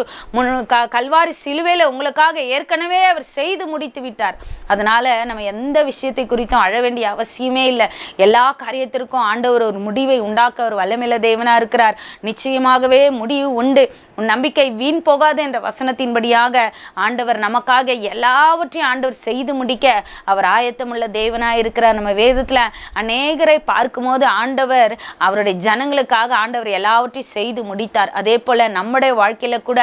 கல்வாரி சிலுவையில உங்களுக்காக ஏற்கனவே அவர் செய்து முடித்து விட்டார். அதனால நம்ம எந்த விஷயத்தை குறித்தும் அழ வேண்டிய அவசியமே இல்லை. எல்லா காரியத்திற்கும் ஆண்டவர் ஒரு முடிவை உண்டாக்க ஒரு வல்லமையுள்ள தேவனா இருக்கிறார். நிச்சயமாகவே முடிவு உண்டு. உன் நம்பிக்கை வீண் போகாது என்ற வசனத்தின்படியாக ஆண்டவர் நமக்காக எல்லாவற்றையும் ஆண்டவர் செய்து முடிக்க அவர் ஆயத்தமுள்ள தேவனாய் இருக்கிறார். நம்ம வேதத்துல அநேகரை பார்க்கும்போது ஆண்டவர் அவருடைய ஜனங்களுக்காக ஆண்டவர் எல்லாவற்றையும் செய்து முடித்தார். அதே போல நம்முடைய வாழ்க்கையில கூட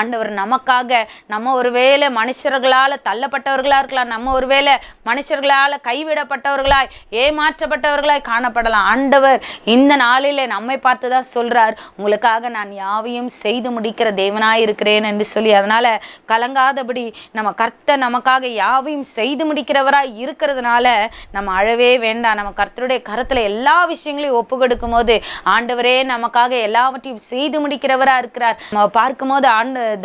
ஆண்டவர் நமக்காக, நம்ம ஒருவேளை மனுஷர்களால் தள்ளப்பட்டவர்களா இருக்கலாம், நம்ம ஒருவேளை மனுஷர்களால் கைவிடப்பட்டவர்களாய், ஏமாற்றப்பட்டவர்களாய் காணப்படலாம். ஆண்டவர் இந்த நாளிலே நம்மை பார்த்துதான் சொல்றார், உங்களுக்காக நான் யாவையும் செய்து முடிக்கிற தேவனாய் இருக்கிறேன் என்று சொல்லி. அதனால கலங்காதபடி நம்ம கர்த்தர் நமக்காக யாவையும் செய்து முடிக்கிறவராய் இருக்கிறதுனால நம்ம அழவே வேண்டாம். நம்ம கர்த்தருடைய கரத்துல எல்லா விஷயங்களையும் ஒப்பு கொடுக்கும் போது ஆண்டவரே நமக்காக எல்லாவற்றையும் செய்து முடிக்கிறவரா இருக்கிறார். நம்ம பார்க்கும் போது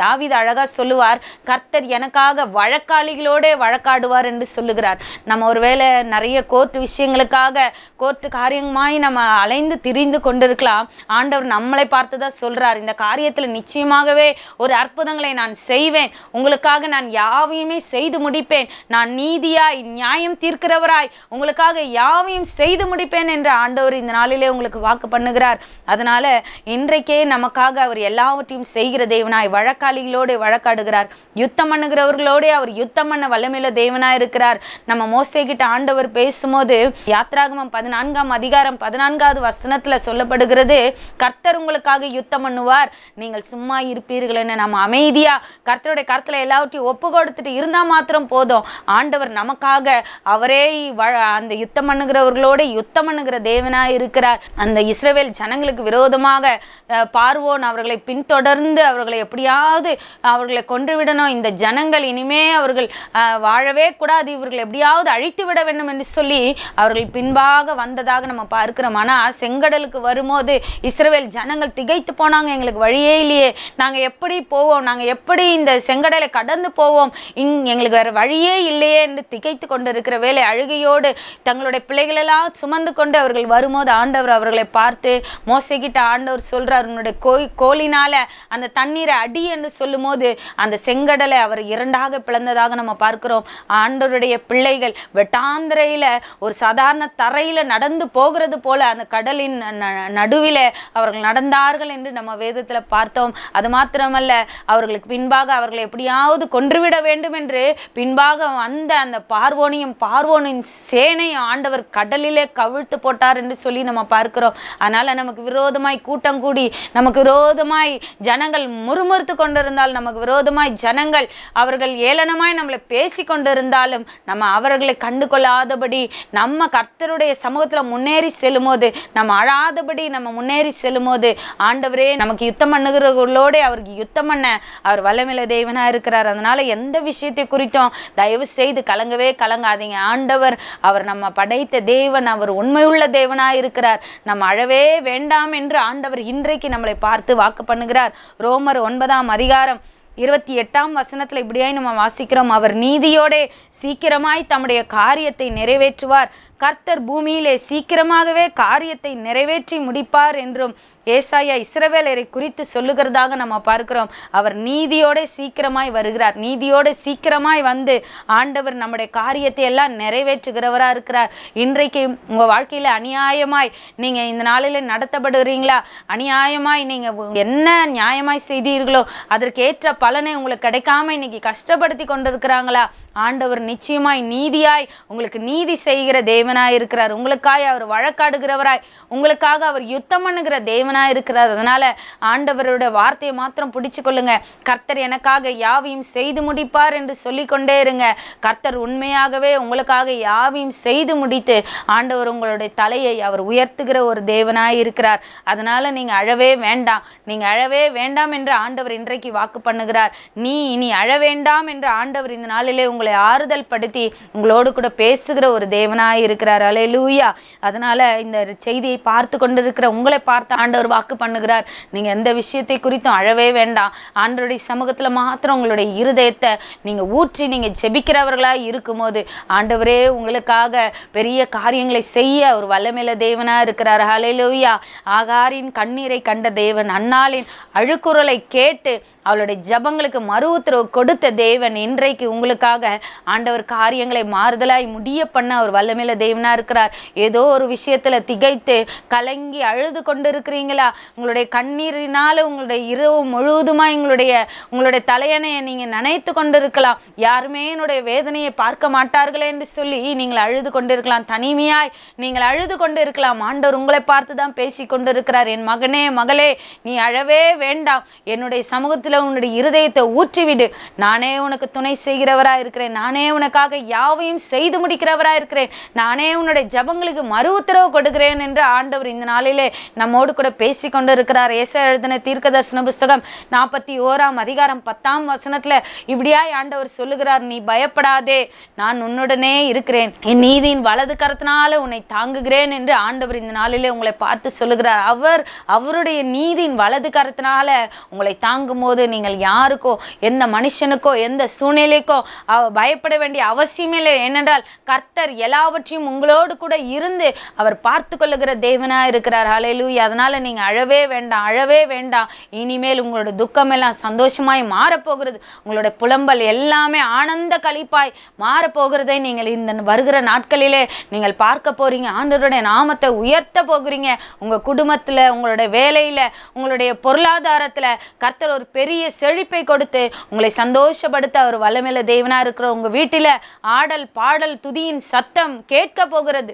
தாவீது அழகா சொல்லுவார், கர்த்தர் எனக்காக வழக்காளிகளோட வழக்காடுவார் என்று சொல்லுகிறார். நம்ம ஒருவேளை நிறைய கோர்ட் விஷயங்களுக்காக, கோர்ட்டு காரியமாய் நம்ம அலைந்து திரிந்து கொண்டிருக்கலாம். ஆண்டவர் நம்மளை பார்த்துதான் சொல்றார், இந்த காரியத்துல நிச்சயமாகவே ஒரு அற்புதங்களை நான் செய்வேன், உங்களுக்காக நான் யாவையுமே செய்து முடிப்பேன், நான் நீதியாய் நியாயம் தீர்க்கிறவராய் உங்களுக்காக யாவையும் செய்து முடிப்பேன் என்று ஆண்டவர் இந்த நாளிலே உங்களுக்கு வாக்கு பண்ணுகிறார். அதனால இன்றைக்கே நமக்காக அவர் எல்லாவற்றையும் செய்கிற தேவனாய், வழக்காளிகளோடு வழக்காடுகிறார், யுத்தம் பண்ணுகிறவர்களோடு அவர் யுத்தம் பண்ண வல்லமையுள்ள தேவனாய் இருக்கிறார். நம்ம மோசே கிட்ட ஆண்டவர் பேசும்போது யாத்ராகமம் 14ஆம் அதிகாரம் 14வது வசனத்துல சொல்லப்படுகிறது, கர்த்தர் உங்களுக்காக யுத்தம் பண்ணுவார், நீங்கள் சும்மா இருப்பீர்கள் என்று. நம்ம அமைதியா கர்த்தருடைய கருத்துல எல்லாவற்றையும் ஒப்பு கொடுத்துட்டு இருந்தா மாத்திரம் போதும். ஆண்டவர் நமக்காக அவரே அந்த யுத்தம் பண்ணுகிறவர்களோட யுத்தம் பண்ணுகிற தேவனாய் இருக்கிறார். அந்த இஸ்ரவேல் ஜனங்களுக்கு விரோதமாக பார்வோன் அவர்களை பின்தொடர்ந்து அவர்களை எப்படியாவது அவர்களை கொன்றுவிடணும், இந்த ஜனங்கள் இனிமே அவர்கள் வாழவே கூடாது, இவர்களை எப்படியாவது அழித்து விட வேண்டும் என்று சொல்லி அவர்கள் பின்பாக வந்ததாக நம்ம பார்க்கிறோம். ஆனா செங்கடலுக்கு வரும்போது இஸ்ரவேல் ஜனங்கள் திகைத்து போனாங்க, எங்களுக்கு வழியே இல்லையே, நாங்க எப்படி போவோம், நாங்க எப்படி இந்த செங்கடலை கடந்து போவோம், எங்களுக்கு வேற வழியே இல்லையே என்று திகைத்து கொண்டு இருக்கிற வேலை அழுகையோடு தங்களுடைய பிள்ளைகளெல்லாம் சுமந்து கொண்டு அவர்கள் வரும்போது ஆண்டவர் அவர்களை பார்த்து மோசே கிட்ட ஆண்டவர் சொல்றார், உன்னுடைய கோலினால அந்த தண்ணீரை அடி என்று சொல்லும் போது அந்த செங்கடலை அவர் இரண்டாக பிளந்ததாக நம்ம பார்க்கிறோம். ஆண்டவருடைய பிள்ளைகள் வெட்டாந்திரையில ஒரு சாதாரண தரையில நடந்து போகிறது போல அந்த கடலின் நடுவில அவர்கள் நடந்தார்கள் என்று நம்ம வேதத்துல பார்த்தோம். அது மாத்திரமல்ல, அவர்களுக்கு பின்பாக அவர்களை எப்படியாவது கொன்றுவிட வேண்டும் என்று பின்பாக வந்த அந்த பார்வோனின் சேனையும் ஆண்டவர் கடலிலே கவிழ்த்து போட்டார் என்று சொல்லி நம்ம பார்க்கிறோம். அதனால நமக்கு விரோதமாய் கூட்டம் கூடி நமக்கு விரோதமாய் ஜனங்கள் முறுமுறுத்து கொண்டிருந்தால், நமக்கு விரோதமாய் ஜனங்கள் அவர்கள் ஏளனமாய் நம்மளை பேசி கொண்டிருந்தாலும் நம்ம அவர்களை கண்டு கொள்ளாதபடி நம்ம கர்த்தருடைய சமூகத்துல முன்னேறி செல்லும் போது, நம்ம அழாதபடி நம்ம முன்னேறி செல்லும் போது ஆண்டவரே நமக்கு யுத்தம் பண்ணுகிறவர்களோட அவருக்கு யுத்தம் பண்ண அவர் வல்லமையுள்ள தேவனா இருக்கிறார். அதனால எந்த விஷயத்தை குறித்தும் தயவு செய்து கலங்கவே கலங்காதீங்க. ஆண்டவர் அவர் நம்ம படைத்த தேவன், அவர் உண்மையுள்ள தேவனாய் இருக்கிறார். நம்ம அழவே வேண்டாம் என்று ஆண்டவர் இன்றைக்கு நம்மளை பார்த்து வாக்கு பண்ணுகிறார். ரோமர் 9ஆம் அதிகாரம் 28ஆம் வசனத்துல இப்படியாய் நம்ம வாசிக்கிறோம், அவர் நீதியோட சீக்கிரமாய் தம்முடைய காரியத்தை நிறைவேற்றுவார், கர்த்தர் பூமியிலே சீக்கிரமாகவே காரியத்தை நிறைவேற்றி முடிப்பார் என்றும் ஏசாயா இஸ்ரவேலரை குறித்து சொல்லுகிறதாக நம்ம பார்க்கிறோம். அவர் நீதியோட சீக்கிரமாய் வருகிறார், நீதியோட சீக்கிரமாய் வந்து ஆண்டவர் நம்முடைய காரியத்தை எல்லாம் நிறைவேற்றுகிறவரா இருக்கிறார். இன்றைக்கு உங்க வாழ்க்கையில அநியாயமாய் நீங்க இந்த நாளில நடத்தப்படுகிறீங்களா, அநியாயமாய் நீங்க என்ன நியாயமாய் செய்தீர்களோ அதற்கேற்ற பலனை உங்களுக்கு கிடைக்காம இன்னைக்கு கஷ்டப்படுத்தி கொண்டிருக்கிறாங்களா, ஆண்டவர் நிச்சயமாய் நீதியாய் உங்களுக்கு நீதி செய்கிற தேவனாய் இருக்கிறார். உங்களுக்காய் அவர் வழக்காடுகிறவராய், உங்களுக்காக அவர் யுத்தம் பண்ணுகிற தேவனாய் இருக்கிறார். அதனால ஆண்டவருடைய வார்த்தையை மாத்திரம் பிடிச்சு கொள்ளுங்க. கர்த்தர் எனக்காக யாவையும் செய்து முடிப்பார் என்று சொல்லிக்கொண்டே இருங்க. கர்த்தர் உண்மையாகவே உங்களுக்காக யாவையும் செய்து முடித்து ஆண்டவர் உங்களுடைய தலையை அவர் உயர்த்துகிற ஒரு தேவனாய் இருக்கிறார். அதனால நீங்க அழவே வேண்டாம், நீங்க அழவே வேண்டாம் என்று ஆண்டவர் இன்றைக்கு வாக்கு பண்ணுகிறார். நீ இனி அழ வேண்டாம் என்று ஆண்டவர் இந்த நாளிலே உங்களை ஆறுதல் படுத்தி உங்களோடு கூட பேசுகிற ஒரு தேவனாய் இருக்கிறார். அல்லேலூயா. அதனால இந்த செய்தியை பார்த்து கொண்டிருக்கிற உங்களை பார்த்து ஆண்டவர் வாக்கு பண்ணுகிறார், நீங்க எந்த விஷயத்தை குறித்தும் அழவே வேண்டாம். ஆண்டவருடைய சமூகத்துல மாத்திரம் உங்களுடைய இருதயத்தை நீங்க ஊற்றி நீங்க ஜெபிக்கிறவர்களாய் இருக்கும்போது ஆண்டவரே உங்களுக்காக பெரிய காரியங்களை செய்ய ஒரு வல்லமையுள்ள தேவனா இருக்கிறார். அல்லேலூயா. ஆகாரின் கண்ணீரை கண்ட தேவன், அன்னாளின் அழுக்குரலை கேட்டு அவளுடைய ஜபங்களுக்கு மறு உத்தரவு கொடுத்த தேவன் இன்றைக்கு உங்களுக்காக ஆண்டவர் காரியங்களை மாறுதலாய் முடிய பண்ண அவர் வல்லமையுள்ள தேவனா இருக்கிறார். ஏதோ ஒரு விஷயத்துல திகைத்து கலங்கி அழுது கொண்டு இருக்கிறீங்களா, உங்களுடைய கண்ணீரினால உங்களுடைய இரவு முழுவதுமா உங்களுடைய தலையணையை நீங்க நினைத்து கொண்டிருக்கலாம். யாருமே என்னுடைய வேதனையை பார்க்க மாட்டார்களே என்று சொல்லி நீங்கள் அழுது கொண்டிருக்கலாம், தனிமையாய் நீங்கள் அழுது கொண்டு இருக்கலாம். ஆண்டவர் உங்களை பார்த்துதான் பேசி கொண்டிருக்கிறார். என் மகனே மகளே, நீ அழவே வேண்டாம், என்னுடைய சமூகத்துல உன்னுடைய இருதயத்தை ஊற்றிவிடு, நானே உனக்கு துணை செய்கிறவரா இருக்கிறேன், நானே உனக்காக யாவையும் செய்து முடிக்கிறவரா இருக்கிறேன், நானே உன்னுடைய ஜபங்களுக்கு மறு உத்தரவு கொடுக்கிறேன் என்று ஆண்டவர் இந்த நாளிலே நம்மோடு கூட பேசி கொண்டு இருக்கிறார். ஏசாயா எழுதின தீர்க்கதரிசன புஸ்தகம் 41ஆம் அதிகாரம் 10ஆம் வசனத்துல இப்படியாய் ஆண்டவர் சொல்லுகிறார், நீ பயப்படாதே, நான் உன்னுடனே இருக்கிறேன், என் நீதியின் வலது கரத்தினால உன்னை தாங்குகிறேன் என்று ஆண்டவர் இந்த நாளிலே உங்களை பார்த்து சொல்லுகிறார். அவருடைய நீதியின் வலது கரத்தினால உங்களை தாங்கும் போது நீங்கள் யாருக்கோ எந்த மனுஷனுக்கோ எந்த சூழ்நிலைக்கோ பயப்பட வேண்டிய அவசியமே இல்லை. ஏனென்றால் கர்த்தர் எல்லாவற்றையும் உங்களோடு கூட இருந்து அவர் பார்த்து கொள்ளுகிற தேவனா இருக்கிறார். ஹல்லேலூயா. அதனால நீங்க நீங்கள் அழவே வேண்டாம், அழவே வேண்டாம். இனிமேல் உங்களோட துக்கமெல்லாம் சந்தோஷமாய் மாறப்போகிறது. உங்களோட புலம்பல் எல்லாமே ஆனந்த களிப்பாய் மாறப்போகிறதை நீங்கள் இந்த வருகிற நாட்களிலே நீங்கள் பார்க்க போறீங்க. ஆண்டவருடைய நாமத்தை உயர்த்த போகிறீங்க. உங்கள் குடும்பத்தில், உங்களுடைய வேலையில், உங்களுடைய பொருளாதாரத்தில் கர்த்தர் ஒரு பெரிய செழிப்பை கொடுத்து உங்களை சந்தோஷப்படுத்த அவர் வல்லமையுள்ள தேவனாக இருக்கிற உங்கள் வீட்டில் ஆடல் பாடல் துதியின் சத்தம் கேட்க போகிறது.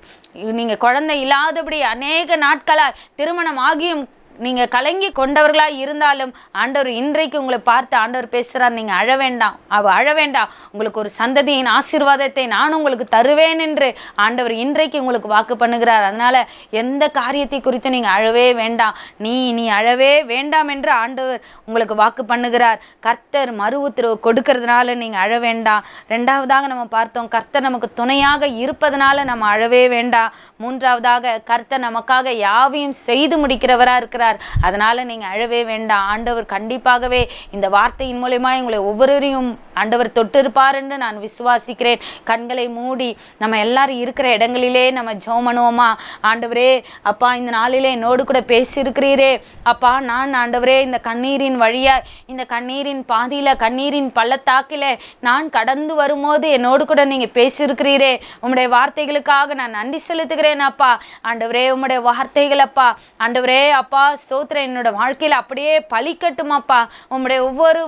நீங்கள் குழந்தை இல்லாதபடி அநேக நாட்களாய் திருமணம் ஆகியும் நீங்கள் கலங்கி கொண்டவர்களாக இருந்தாலும் ஆண்டவர் இன்றைக்கு உங்களை பார்த்து ஆண்டவர் பேசுகிறார், நீங்கள் அழ வேண்டாம், அழ வேண்டாம், உங்களுக்கு ஒரு சந்ததியின் ஆசீர்வாதத்தை நான் உங்களுக்கு தருவேன் என்று ஆண்டவர் இன்றைக்கு உங்களுக்கு வாக்கு பண்ணுகிறார். அதனால் எந்த காரியத்தை குறித்து நீங்கள் அழவே வேண்டாம், நீ அழவே வேண்டாம் என்று ஆண்டவர் உங்களுக்கு வாக்கு பண்ணுகிறார். கர்த்தர் மறு உத்தரவு கொடுக்கறதுனால நீங்கள் அழ வேண்டாம். ரெண்டாவதாக நம்ம பார்த்தோம், கர்த்தர் நமக்கு துணையாக இருப்பதனால நம்ம அழவே வேண்டாம். மூன்றாவதாக கர்த்தர் நமக்காக யாவையும் செய்து முடிக்கிறவராக இருக்கிறார். அதனால நீங்க அழவே வேண்டாம். ஆண்டவர் கண்டிப்பாகவே இந்த வார்த்தையின் மூலமா உங்களை ஒவ்வொருவரையும் ஆண்டவர் தொட்டிருப்பார் என்று நான் விசுவாசிக்கிறேன். கண்களை மூடி நம்ம எல்லாரும் இருக்கிற இடங்களிலே நம்ம ஜெபம் பண்ணுவோமா? ஆண்டவரே அப்பா, இந்த நாளிலே என்னோடு கூட பேசியிருக்கிறீரே அப்பா. நான் ஆண்டவரே இந்த கண்ணீரின் வழியா, இந்த கண்ணீரின் பாதியில, கண்ணீரின் பள்ளத்தாக்கில நான் கடந்து வரும்போது என்னோடு கூட நீங்க பேசியிருக்கிறீரே. உம்முடைய வார்த்தைகளுக்காக நான் நன்றி செலுத்துகிறேன் அப்பா. ஆண்டவரே உம்முடைய வார்த்தைகள் அப்பா, ஆண்டவரே அப்பா ஸ்தோத்திரம், என்னோட வாழ்க்கையில அப்படியே பலிக்கட்டும் அப்பா. உம்முடைய ஒவ்வொரு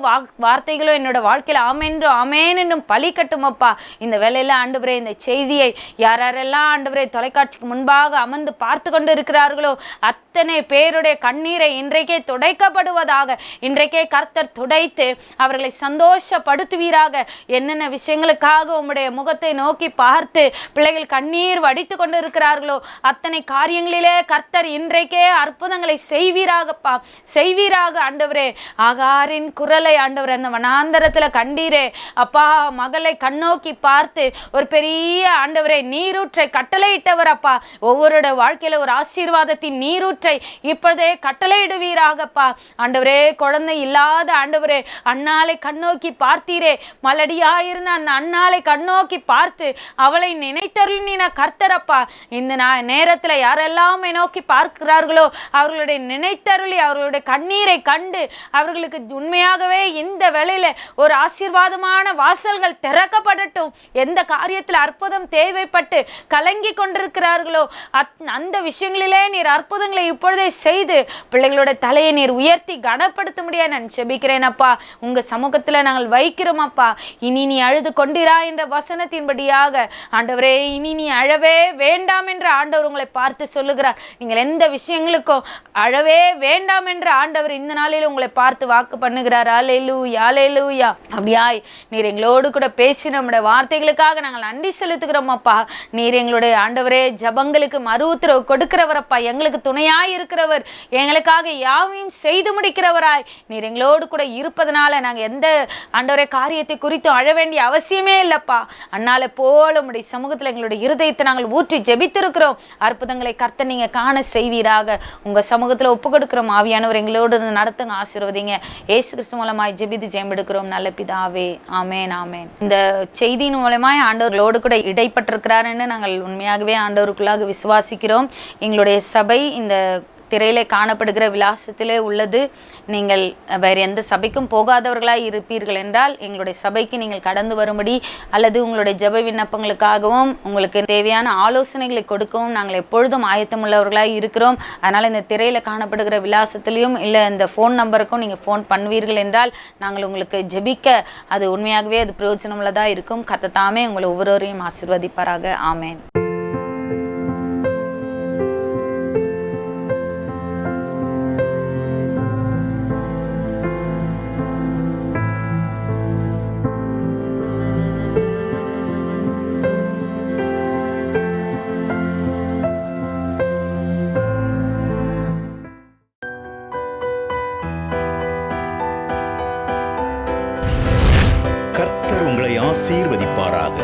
வார்த்தைகளும் என்னோட வாழ்க்கையில ஆமென்றும் ஆமென் என்றும் பலிக்கட்டும் அப்பா. இந்த வேளையில ஆண்டவரே இந்த செய்தியை யாரெல்லாம் ஆண்டவரே தொலைக்காட்சிக்கு முன்பாக அமர்ந்து பார்த்து கொண்டு இருக்கிறார்களோ அத்தனை பேருடைய கண்ணீரை இன்றைக்கே துடைக்கப்படுவதாக. இன்றைக்கே கர்த்தர் துடைத்து அவர்களை சந்தோஷப்படுத்துவீராக. என்னென்ன விஷயங்களுக்காக உம்முடைய முகத்தை நோக்கி பார்த்து பிள்ளைகள் கண்ணீர் வடித்து கொண்டு இருக்கிறார்களோ அத்தனை காரியங்களிலே கர்த்தர் இன்றைக்கே அற்புதங்களை செய்வீராகப்பா, செய்வீராக ஆண்டவரே. ஆகாரின் குரலை ஆண்டவர் அந்த வனாந்தரத்துல கண்டீரே அப்பா. மகளை கண்ணோக்கி பார்த்து ஒரு பெரிய ஆண்டவரே நீரூற்றை கட்டளையிட்டவர் அப்பா. ஒவ்வொருட வாழ்க்கையில ஒரு ஆசீர்வாதத்தின் நீரூற்றை இப்பொழுதே கட்டளையிடுவீராகப்பா. ஆண்டவரே குழந்தை இல்லாத ஆண்டவரே அண்ணாளை கண்ணோக்கி பார்த்தீரே. மலடியாயிருந்த அந்த அண்ணாளை கண்ணோக்கி பார்த்து அவளை நினைத்தருளின கர்த்தரப்பா. இந்த நேரத்துல யாரெல்லாம் நோக்கி பார்க்கிறார்களோ அவர்களுடைய நினைத்தருளி அவர்களுடைய கண்ணீரை கண்டு அவர்களுக்கு உண்மையாகவே இந்த வேளையில ஒரு ஆசீர்வாதமான வாசல்கள் திறக்கப்படட்டும். எந்த காரியத்தில் அற்புதம் தேவைப்பட்டு கலங்கி கொண்டிருக்கிறார்களோ அந்த விஷயங்களிலே நீர் அற்புதங்களை இப்பொழுதே செய்து பிள்ளைகளோட தலையை நீர் உயர்த்தி கனப்படுத்த முடியாது நான் செபிக்கிறேன் அப்பா. உங்க சமூகத்துல நாங்கள் வைக்கிறோம் அப்பா. இனி நீ அழுது கொண்டிரா என்ற வசனத்தின்படியாக ஆண்டவரே இனி நீ அழவே வேண்டாம் என்று ஆண்டவர் உங்களை பார்த்து சொல்லுகிறார். நீங்கள் எந்த விஷயங்களுக்கும் அழவே வேண்டாம் என்று ஆண்டவர் இந்த நாளில் உங்களை பார்த்து வாக்கு பண்ணுகிறார். அல்லேலூயா, அல்லேலூயா. அப்படியாய் நீர் எங்களோடு கூட பேசி நம்முடைய வார்த்தைகளுக்காக நாங்கள் நன்றி செலுத்துகிறோம் அப்பா. நீர் எங்களுடைய ஆண்டவரே ஜபங்களுக்கு மறு உத்தரவு கொடுக்கிறவர் அப்பா. எங்களுக்கு துணையாய் இருக்கிறவர், எங்களுக்காக யாவையும் செய்து முடிக்கிறவராய் நீர் எங்களோடு கூட இருப்பதனால நாங்கள் எந்த ஆண்டவரே காரியத்தை குறித்து அழ வேண்டிய அவசியமே இல்லப்பா. அண்ணால போல உம்முடைய சமூகத்தில் எங்களுடைய இருதயத்தை நாங்கள் ஊற்றி ஜெபித்திருக்கிறோம். அற்புதங்களை கர்த்தர் நீங்க காண செய்வீராக. உங்க சமூகத்தில் ஒப்பு கொடுக்கிறோம். ஆவியானவர் எங்களோடு நடத்துங்க, ஆசீர்வதிங்க. இயேசு கிறிஸ்து மூலமாய் ஜெபித்து ஜெயம் எடுக்கிறோம் நல்ல பிதாவே. ஆமேன், ஆமேன். இந்த செய்தியின் மூலமாய் ஆண்டவர்களோடு கூட இடைப்பட்டிருக்கிறாருன்னு நாங்கள் உண்மையாகவே ஆண்டவருக்குள்ளாக விசுவாசிக்கிறோம். எங்களுடைய சபை இந்த திரையில காணப்படுகிற விலாசத்திலே உள்ளது. நீங்கள் வேறு எந்த சபைக்கும் போகாதவர்களாய் இருப்பீர்கள் என்றால் எங்களுடைய சபைக்கு நீங்கள் கடந்து வரும்படி அல்லது உங்களுடைய ஜெப விண்ணப்பங்களுக்காகவும் உங்களுக்கு தேவையான ஆலோசனைகளை கொடுக்கவும் நாங்கள் எப்பொழுதும் ஆயத்தமுள்ளவர்களாய் இருக்கிறோம். அதனால் இந்த திரையில காணப்படுகிற விலாசத்திலையும் இல்லை இந்த ஃபோன் நம்பருக்கும் நீங்கள் ஃபோன் பண்ணுவீர்கள் என்றால் நாங்கள் உங்களுக்கு ஜெபிக்க அது உண்மையாகவே அது பிரயோஜனமுள்ளதாக இருக்கும். கர்த்தர் தாமே உங்களை ஒவ்வொருவரையும் ஆசீர்வதிப்பாராக. ஆமேன். கர்த்தர் உங்களை ஆசீர்வதிப்பாராக.